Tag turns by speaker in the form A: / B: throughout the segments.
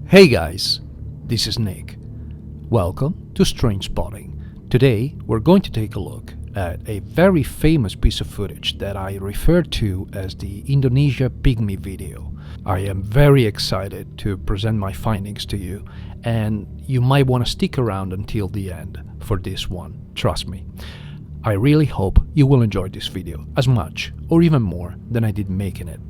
A: Hey guys, this is Nick. Welcome to StrangeSpotting. Today we're going to take a look at a very famous piece of footage that I refer to as the Indonesian Pygmy video. I am very excited to present my findings to you, and you might want to stick around until the end for this one, trust me. I really hope you will enjoy this video as much or even more than I did making it.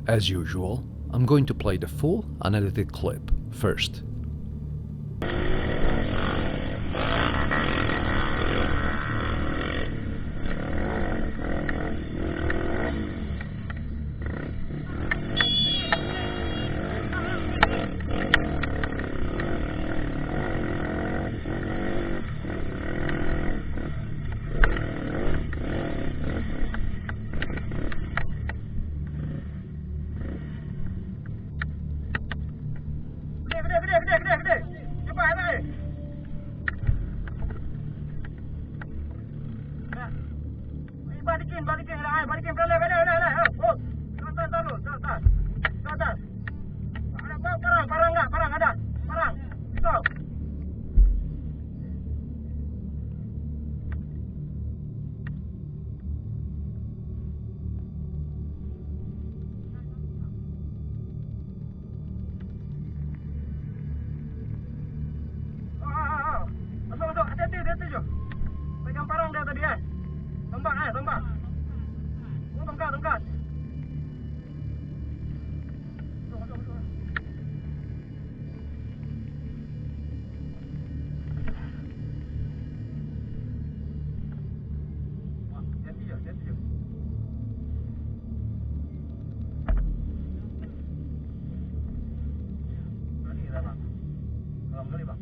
A: As usual, I'm going to play the full unedited clip first.
B: Gede. Cepat naik. Nah. Balikin. Balikin. Belai. Oh. Tahan dulu. Tahan. Ada parang enggak? Parang ada. Parang. Stop. Hati-hati je. Pegang parang dia tadi Tembak. Oh, tongkat. Masuk. Wah, hati-hati je. Berani dah, Bang. Dalam kali, Bang.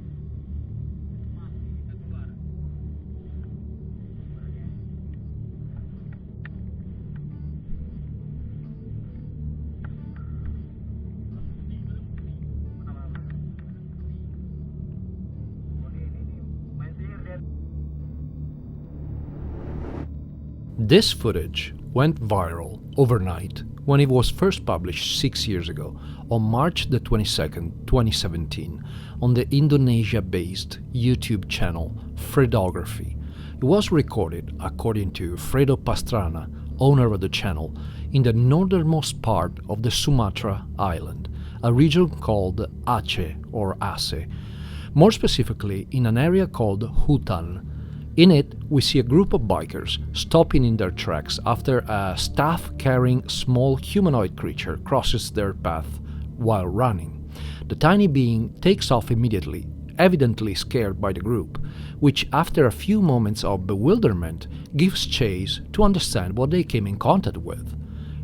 A: This footage went viral overnight when it was first published 6 years ago, on March the 22nd, 2017, on the Indonesia-based YouTube channel Fredography. It was recorded, according to Fredo Pastrana, owner of the channel, in the northernmost part of the Sumatra island, a region called Aceh or Aceh, more specifically in an area called Hutan. In it, we see a group of bikers stopping in their tracks after a staff-carrying small humanoid creature crosses their path while running. The tiny being takes off immediately, evidently scared by the group, which after a few moments of bewilderment gives chase to understand what they came in contact with.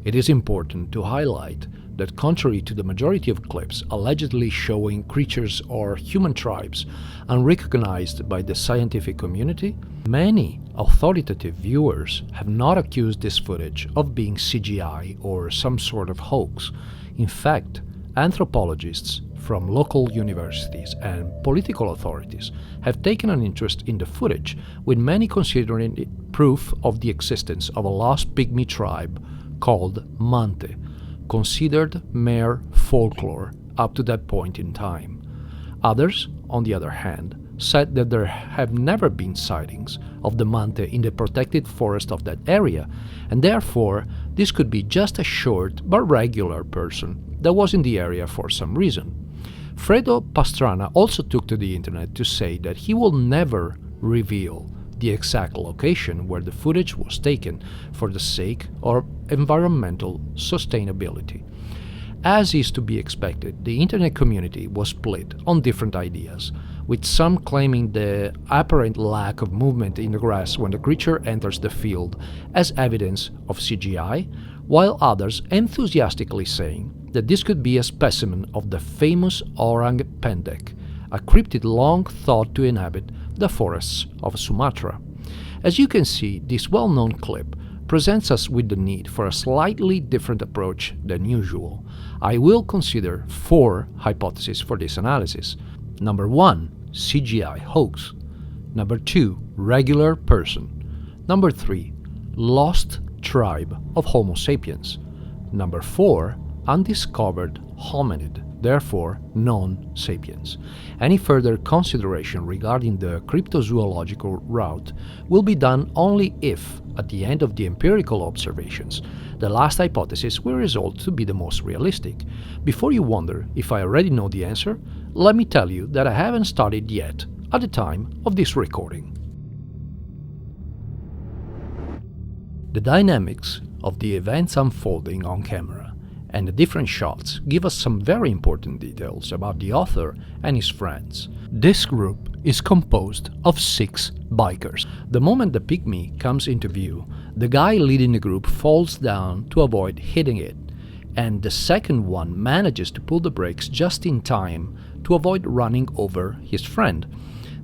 A: It is important to highlight that contrary to the majority of clips allegedly showing creatures or human tribes unrecognized by the scientific community, many authoritative viewers have not accused this footage of being CGI or some sort of hoax. In fact, anthropologists from local universities and political authorities have taken an interest in the footage, with many considering it proof of the existence of a lost pygmy tribe called Mante, considered mere folklore up to that point in time. Others, on the other hand, said that there have never been sightings of the Mante in the protected forest of that area, and therefore this could be just a short but regular person that was in the area for some reason. Fredo Pastrana also took to the internet to say that he will never reveal the exact location where the footage was taken for the sake of environmental sustainability. As is to be expected, the internet community was split on different ideas, with some claiming the apparent lack of movement in the grass when the creature enters the field as evidence of CGI, while others enthusiastically saying that this could be a specimen of the famous orang pendek, a cryptid long thought to inhabit the forests of Sumatra. As you can see, this well-known clip presents us with the need for a slightly different approach than usual. I will consider 4 hypotheses for this analysis. Number 1, CGI hoax. Number 2, regular person. Number 3, lost tribe of Homo sapiens. Number 4, undiscovered hominid, therefore non-sapiens. Any further consideration regarding the cryptozoological route will be done only if, at the end of the empirical observations, the last hypothesis will result to be the most realistic. Before you wonder if I already know the answer, let me tell you that I haven't studied yet at the time of this recording. The dynamics of the events unfolding on camera and the different shots give us some very important details about the author and his friends. This group is composed of 6 bikers. The moment the pygmy comes into view, the guy leading the group falls down to avoid hitting it, and the second one manages to pull the brakes just in time to avoid running over his friend.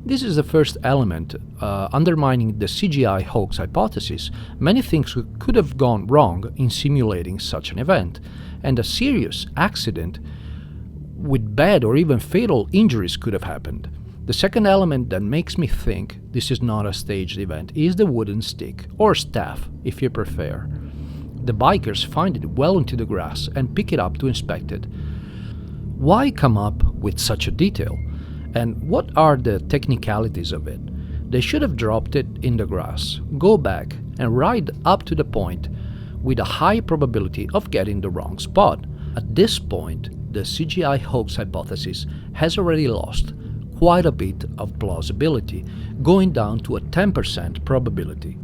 A: This is the first element undermining the CGI hoax hypothesis. Many things could have gone wrong in simulating such an event, and a serious accident with bad or even fatal injuries could have happened. The second element that makes me think this is not a staged event is the wooden stick, or staff if you prefer. The bikers find it well into the grass and pick it up to inspect it. Why come up with such a detail? And what are the technicalities of it? They should have dropped it in the grass, go back and ride up to the point with a high probability of getting the wrong spot. At this point, the CGI hoax hypothesis has already lost quite a bit of plausibility, going down to a 10% probability.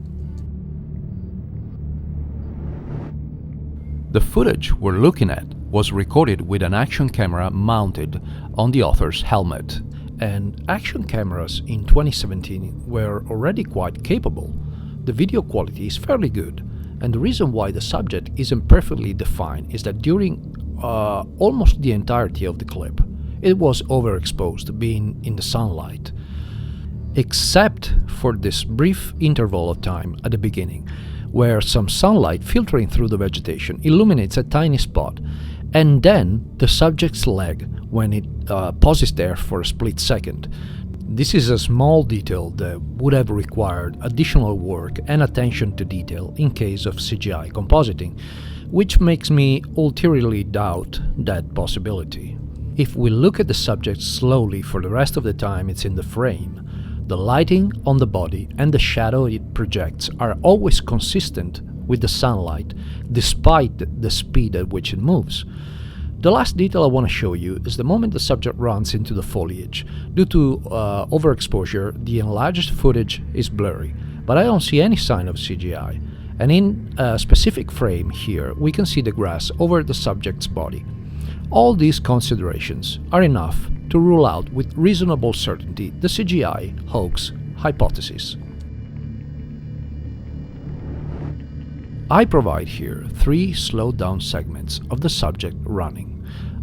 A: The footage we're looking at was recorded with an action camera mounted on the author's helmet, and action cameras in 2017 were already quite capable. The video quality is fairly good, and the reason why the subject isn't perfectly defined is that during almost the entirety of the clip, it was overexposed, being in the sunlight, except for this brief interval of time at the beginning, where some sunlight filtering through the vegetation illuminates a tiny spot, and then the subject's leg when it pauses there for a split second. This is a small detail that would have required additional work and attention to detail in case of CGI compositing, which makes me ulteriorly doubt that possibility. If we look at the subject slowly for the rest of the time it's in the frame, the lighting on the body and the shadow it projects are always consistent with the sunlight, despite the speed at which it moves. The last detail I want to show you is the moment the subject runs into the foliage. Due to overexposure, the enlarged footage is blurry, but I don't see any sign of CGI. And in a specific frame here, we can see the grass over the subject's body. All these considerations are enough to rule out with reasonable certainty the CGI hoax hypothesis. I provide here 3 slowed down segments of the subject running.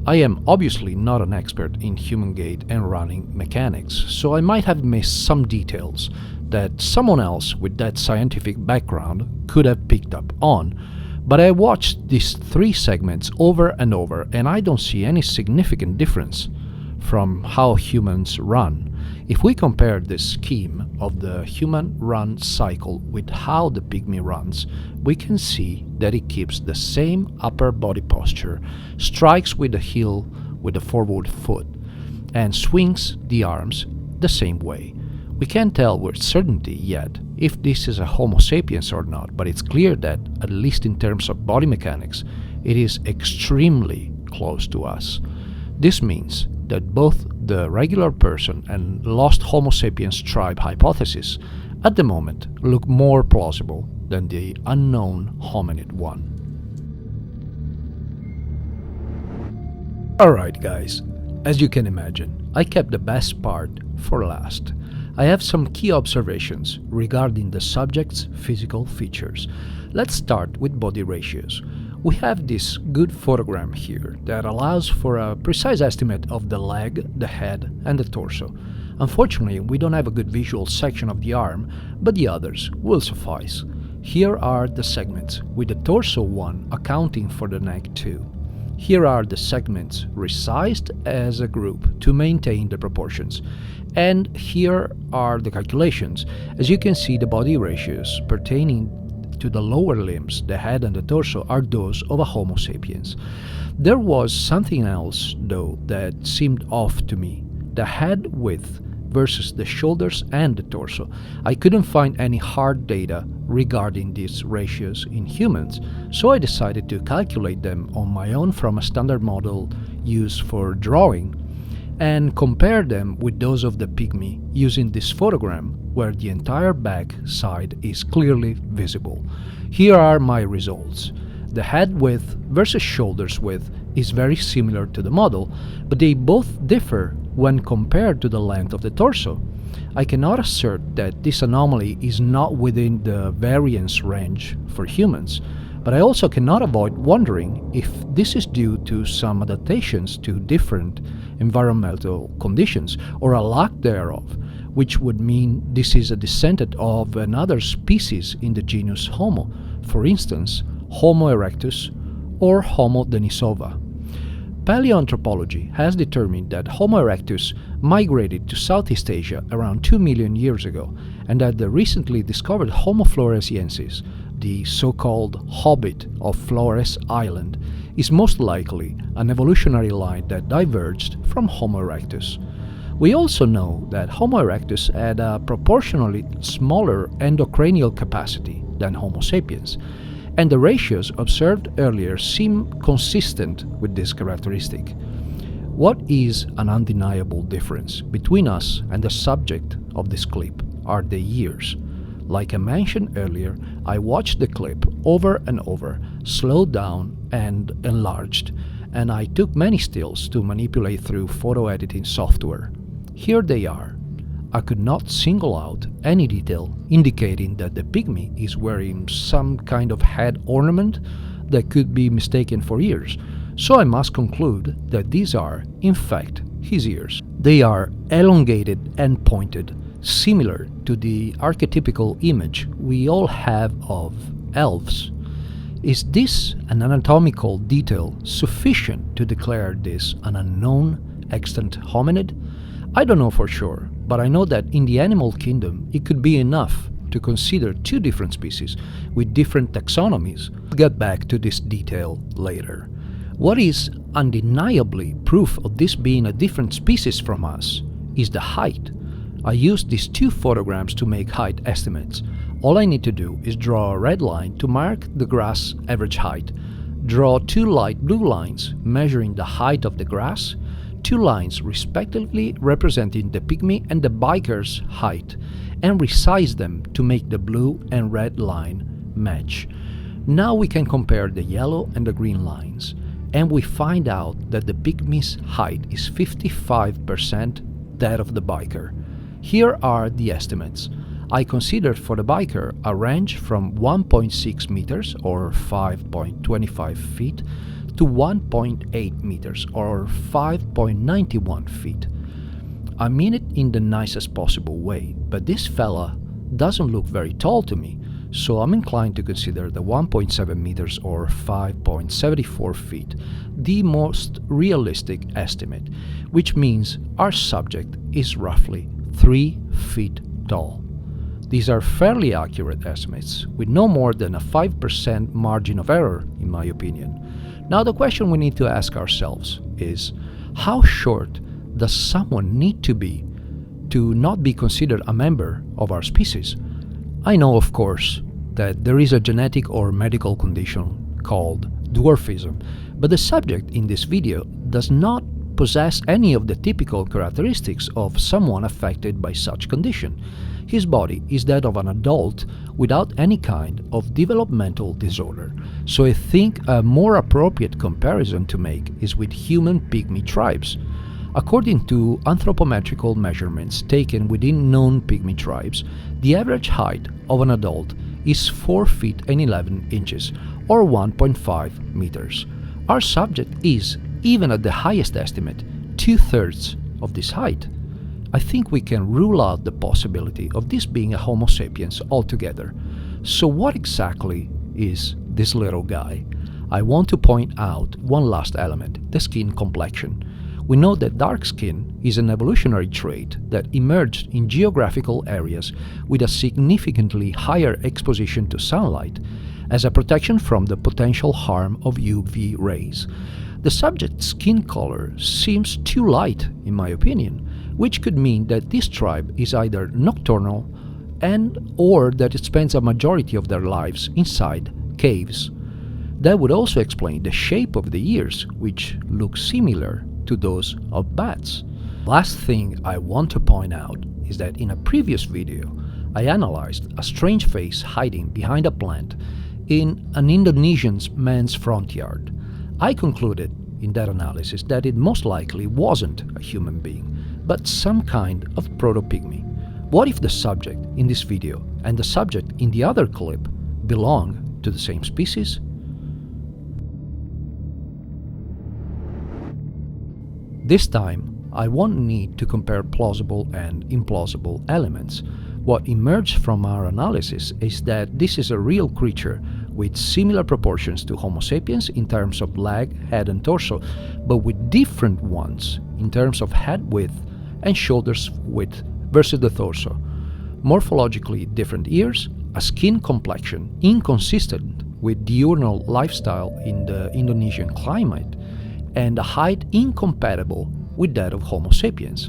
A: I am obviously not an expert in human gait and running mechanics, so I might have missed some details that someone else with that scientific background could have picked up on. But I watched these 3 segments over and over, and I don't see any significant difference from how humans run. If we compare the scheme of the human run cycle with how the pygmy runs, we can see that it keeps the same upper body posture, strikes with the heel with the forward foot, and swings the arms the same way. We can't tell with certainty yet if this is a Homo sapiens or not, but it's clear that, at least in terms of body mechanics, it is extremely close to us. This means that both the regular person and lost Homo sapiens tribe hypothesis at the moment look more plausible than the unknown hominid one. Alright guys, as you can imagine, I kept the best part for last. I have some key observations regarding the subject's physical features. Let's start with body ratios. We have this good photogram here that allows for a precise estimate of the leg, the head, and the torso. Unfortunately, we don't have a good visual section of the arm, but the others will suffice. Here are the segments, with the torso one accounting for the neck too. Here are the segments resized as a group to maintain the proportions. And here are the calculations. As you can see, the body ratios pertaining to the lower limbs, the head and the torso, are those of a Homo sapiens. There was something else, though, that seemed off to me. The head width versus the shoulders and the torso. I couldn't find any hard data regarding these ratios in humans, so I decided to calculate them on my own from a standard model used for drawing and compare them with those of the pygmy using this photogram where the entire back side is clearly visible. Here are my results. The head width versus shoulders width is very similar to the model, but they both differ when compared to the length of the torso. I cannot assert that this anomaly is not within the variance range for humans, but I also cannot avoid wondering if this is due to some adaptations to different environmental conditions or a lack thereof, which would mean this is a descendant of another species in the genus Homo, for instance, Homo erectus or Homo denisova. Paleoanthropology has determined that Homo erectus migrated to Southeast Asia around 2 million years ago, and that the recently discovered Homo floresiensis, the so-called hobbit of Flores Island, is most likely an evolutionary line that diverged from Homo erectus. We also know that Homo erectus had a proportionally smaller endocranial capacity than Homo sapiens, and the ratios observed earlier seem consistent with this characteristic. What is an undeniable difference between us and the subject of this clip are the years. Like I mentioned earlier, I watched the clip over and over, slowed down and enlarged, and I took many stills to manipulate through photo editing software. Here they are. I could not single out any detail indicating that the pygmy is wearing some kind of head ornament that could be mistaken for ears, so I must conclude that these are, in fact, his ears. They are elongated and pointed, similar to the archetypical image we all have of elves. Is this an anatomical detail sufficient to declare this an unknown extant hominid? I don't know for sure, but I know that in the animal kingdom it could be enough to consider two different species with different taxonomies. We'll get back to this detail later. What is undeniably proof of this being a different species from us is the height. I used these two photograms to make height estimates. All I need to do is draw a red line to mark the grass average height, draw two light blue lines measuring the height of the grass, two lines respectively representing the pygmy and the biker's height, and resize them to make the blue and red line match. Now we can compare the yellow and the green lines, and we find out that the pygmy's height is 55% that of the biker. Here are the estimates. I considered for the biker a range from 1.6 meters or 5.25 feet to 1.8 meters or 5.91 feet. I mean it in the nicest possible way, but this fella doesn't look very tall to me, so I'm inclined to consider the 1.7 meters or 5.74 feet the most realistic estimate, which means our subject is roughly 3 feet tall. These are fairly accurate estimates, with no more than a 5% margin of error, in my opinion. Now the question we need to ask ourselves is, how short does someone need to be to not be considered a member of our species? I know, of course, that there is a genetic or medical condition called dwarfism, but the subject in this video does not possess any of the typical characteristics of someone affected by such condition. His body is that of an adult without any kind of developmental disorder, so I think a more appropriate comparison to make is with human pygmy tribes. According to anthropometrical measurements taken within known pygmy tribes, the average height of an adult is 4 feet and 11 inches, or 1.5 meters. Our subject is, even at the highest estimate, 2/3 of this height. I think we can rule out the possibility of this being a Homo sapiens altogether. So what exactly is this little guy? I want to point out one last element, the skin complexion. We know that dark skin is an evolutionary trait that emerged in geographical areas with a significantly higher exposition to sunlight as a protection from the potential harm of UV rays. The subject's skin color seems too light, in my opinion, which could mean that this tribe is either nocturnal or that it spends a majority of their lives inside caves. That would also explain the shape of the ears, which look similar to those of bats. Last thing I want to point out is that in a previous video, I analyzed a strange face hiding behind a plant in an Indonesian man's front yard. I concluded in that analysis that it most likely wasn't a human being, but some kind of proto-pygmy. What if the subject in this video and the subject in the other clip belong to the same species? This time, I won't need to compare plausible and implausible elements. What emerged from our analysis is that this is a real creature with similar proportions to Homo sapiens in terms of leg, head and torso, but with different ones in terms of head width and shoulders width versus the torso. Morphologically different ears, a skin complexion inconsistent with diurnal lifestyle in the Indonesian climate, and a height incompatible with that of Homo sapiens.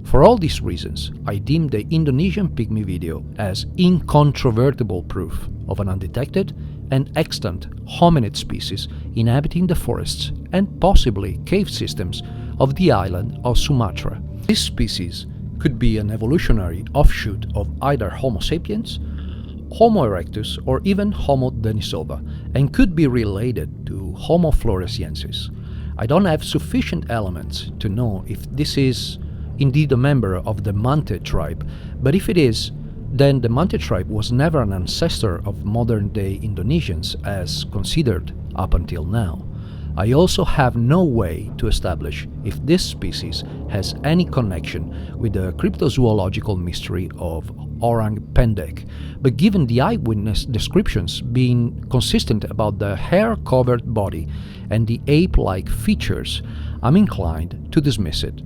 A: For all these reasons, I deem the Indonesian pygmy video as incontrovertible proof of an undetected and extant hominid species inhabiting the forests and possibly cave systems of the island of Sumatra. This species could be an evolutionary offshoot of either Homo sapiens, Homo erectus, or even Homo denisova, and could be related to Homo floresiensis. I don't have sufficient elements to know if this is indeed a member of the Mante tribe, but if it is, then the Mante tribe was never an ancestor of modern-day Indonesians as considered up until now. I also have no way to establish if this species has any connection with the cryptozoological mystery of orang pendek, but given the eyewitness descriptions being consistent about the hair-covered body and the ape-like features, I'm inclined to dismiss it.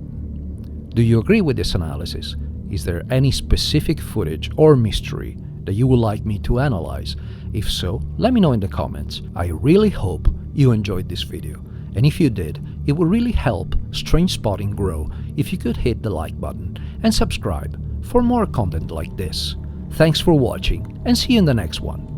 A: Do you agree with this analysis? Is there any specific footage or mystery that you would like me to analyze? If so, let me know in the comments. I really hope you enjoyed this video, and if you did, it would really help StrangeSpotting grow if you could hit the like button and subscribe for more content like this. Thanks for watching, and see you in the next one.